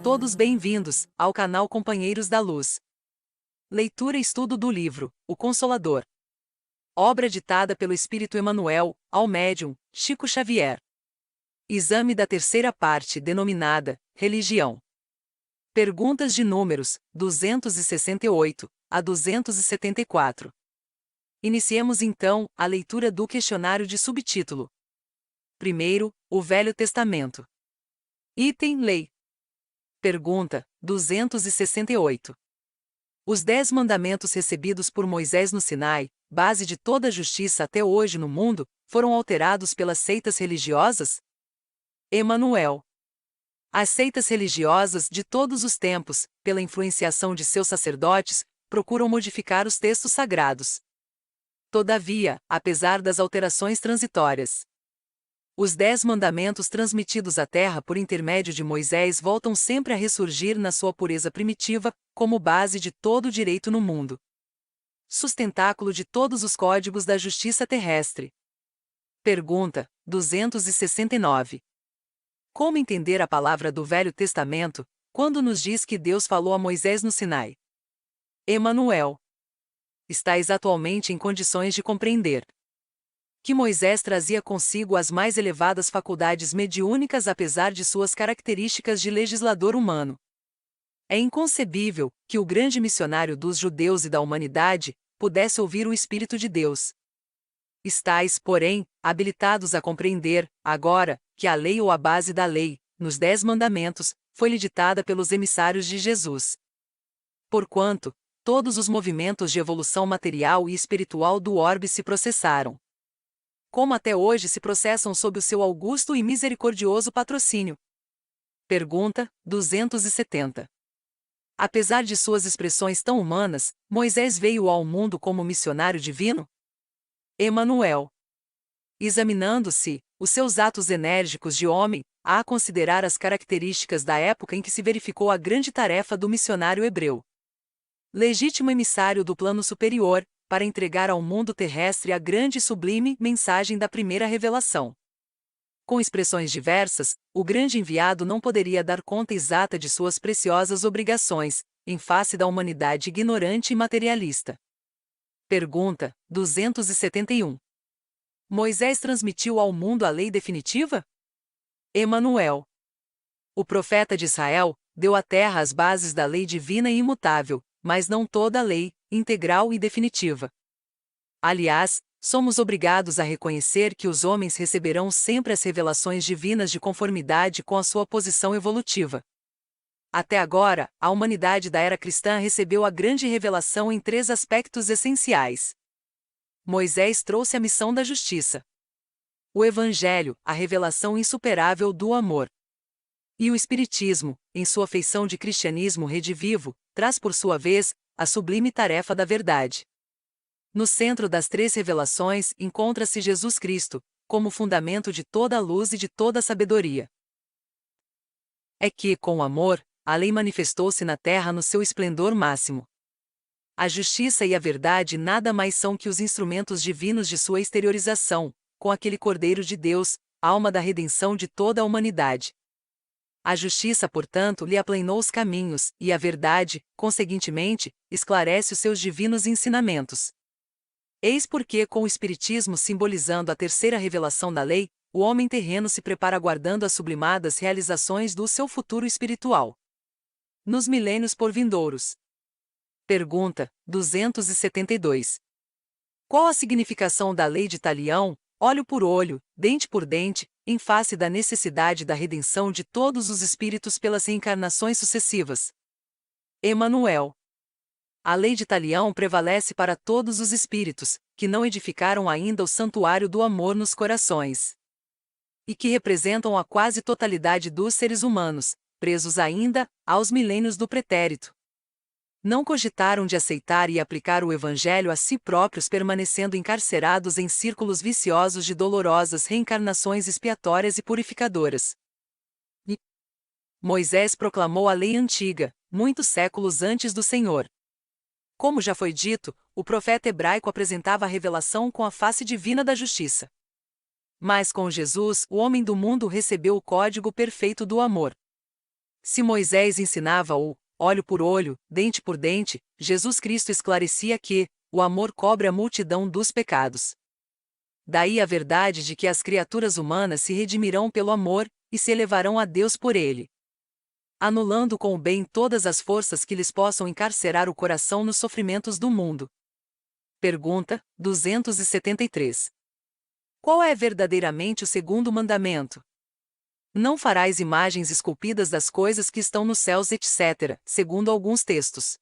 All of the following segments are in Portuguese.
todos bem-vindos ao canal Companheiros da Luz. Leitura e estudo do livro O Consolador. Obra ditada pelo Espírito Emmanuel, ao médium Chico Xavier. Exame da terceira parte denominada Religião. Perguntas de números 268 a 274. Iniciemos então a leitura do questionário de subtítulo. Primeiro, o Velho Testamento. Item Lei. Pergunta 268. Os 10 mandamentos recebidos por Moisés no Sinai, base de toda a justiça até hoje no mundo, foram alterados pelas seitas religiosas? Emmanuel. As seitas religiosas de todos os tempos, pela influenciação de seus sacerdotes, procuram modificar os textos sagrados. Todavia, apesar das alterações transitórias, os 10 mandamentos transmitidos à Terra por intermédio de Moisés voltam sempre a ressurgir na sua pureza primitiva, como base de todo o direito no mundo. Sustentáculo de todos os códigos da justiça terrestre. Pergunta 269. Como entender a palavra do Velho Testamento, quando nos diz que Deus falou a Moisés no Sinai? Emmanuel. Estais atualmente em condições de compreender que Moisés trazia consigo as mais elevadas faculdades mediúnicas apesar de suas características de legislador humano. É inconcebível que o grande missionário dos judeus e da humanidade pudesse ouvir o Espírito de Deus. Estais, porém, habilitados a compreender, agora, que a lei ou a base da lei, nos 10 mandamentos, foi-lhe ditada pelos emissários de Jesus. Porquanto, todos os movimentos de evolução material e espiritual do orbe se processaram, como até hoje se processam sob o seu augusto e misericordioso patrocínio. Pergunta 270. Apesar de suas expressões tão humanas, Moisés veio ao mundo como missionário divino? Emmanuel. Examinando-se os seus atos enérgicos de homem, a considerar as características da época em que se verificou a grande tarefa do missionário hebreu, legítimo emissário do plano superior, para entregar ao mundo terrestre a grande e sublime mensagem da primeira revelação. Com expressões diversas, o grande enviado não poderia dar conta exata de suas preciosas obrigações, em face da humanidade ignorante e materialista. Pergunta 271. Moisés transmitiu ao mundo a lei definitiva? Emmanuel. O profeta de Israel deu à terra as bases da lei divina e imutável, mas não toda a lei, integral e definitiva. Aliás, somos obrigados a reconhecer que os homens receberão sempre as revelações divinas de conformidade com a sua posição evolutiva. Até agora, a humanidade da era cristã recebeu a grande revelação em 3 aspectos essenciais. Moisés trouxe a missão da justiça. O Evangelho, a revelação insuperável do amor. E o Espiritismo, em sua feição de cristianismo redivivo, traz por sua vez a sublime tarefa da verdade. No centro das 3 revelações encontra-se Jesus Cristo, como fundamento de toda a luz e de toda a sabedoria. É que, com o amor, a lei manifestou-se na terra no seu esplendor máximo. A justiça e a verdade nada mais são que os instrumentos divinos de sua exteriorização, com aquele Cordeiro de Deus, alma da redenção de toda a humanidade. A justiça, portanto, lhe aplanou os caminhos, e a verdade, conseguintemente, esclarece os seus divinos ensinamentos. Eis porque, com o Espiritismo simbolizando a terceira revelação da lei, o homem terreno se prepara aguardando as sublimadas realizações do seu futuro espiritual nos milênios por vindouros. Pergunta 272. Qual a significação da lei de Talião, olho por olho, dente por dente, em face da necessidade da redenção de todos os espíritos pelas reencarnações sucessivas? Emmanuel. A lei de Talião prevalece para todos os espíritos, que não edificaram ainda o santuário do amor nos corações, e que representam a quase totalidade dos seres humanos, presos ainda aos milênios do pretérito. Não cogitaram de aceitar e aplicar o Evangelho a si próprios, permanecendo encarcerados em círculos viciosos de dolorosas reencarnações expiatórias e purificadoras. E Moisés proclamou a lei antiga, muitos séculos antes do Senhor. Como já foi dito, o profeta hebraico apresentava a revelação com a face divina da justiça. Mas com Jesus, o homem do mundo recebeu o código perfeito do amor. Se Moisés ensinava o olho por olho, dente por dente, Jesus Cristo esclarecia que o amor cobre a multidão dos pecados. Daí a verdade de que as criaturas humanas se redimirão pelo amor e se elevarão a Deus por ele, anulando com o bem todas as forças que lhes possam encarcerar o coração nos sofrimentos do mundo. Pergunta 273. Qual é verdadeiramente o segundo mandamento? Não farás imagens esculpidas das coisas que estão nos céus, etc., segundo alguns textos.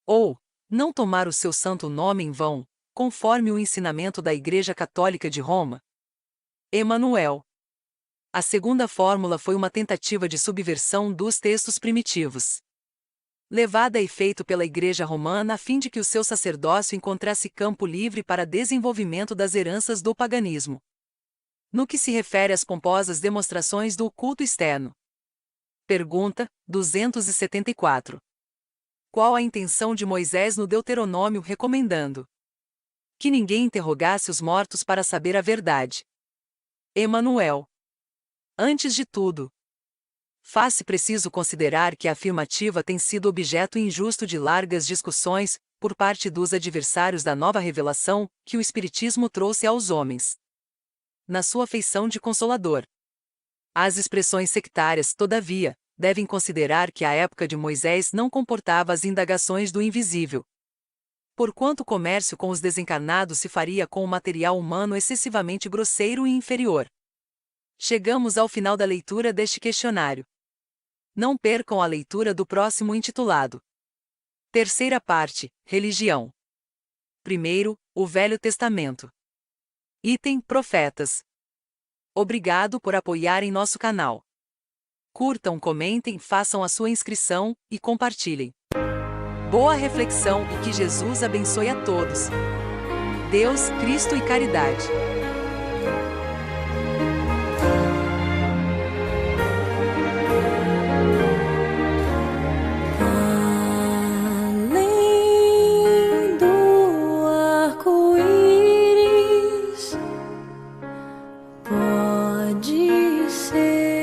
Ou, não tomar o seu santo nome em vão, conforme o ensinamento da Igreja Católica de Roma. Emanuel. A segunda fórmula foi uma tentativa de subversão dos textos primitivos, levada a efeito pela Igreja Romana a fim de que o seu sacerdócio encontrasse campo livre para desenvolvimento das heranças do paganismo. No que se refere às pomposas demonstrações do culto externo. Pergunta 274. Qual a intenção de Moisés no Deuteronômio recomendando que ninguém interrogasse os mortos para saber a verdade? Emanuel. Antes de tudo, faz-se preciso considerar que a afirmativa tem sido objeto injusto de largas discussões por parte dos adversários da nova revelação que o Espiritismo trouxe aos homens, na sua feição de consolador. As expressões sectárias, todavia, devem considerar que a época de Moisés não comportava as indagações do invisível, porquanto o comércio com os desencarnados se faria com o material humano excessivamente grosseiro e inferior. Chegamos ao final da leitura deste questionário. Não percam a leitura do próximo intitulado Terceira parte, Religião. Primeiro, o Velho Testamento. Item Profetas. Obrigado por apoiarem nosso canal. Curtam, comentem, façam a sua inscrição e compartilhem. Boa reflexão e que Jesus abençoe a todos. Deus, Cristo e caridade. Além do arco-íris, pode ser.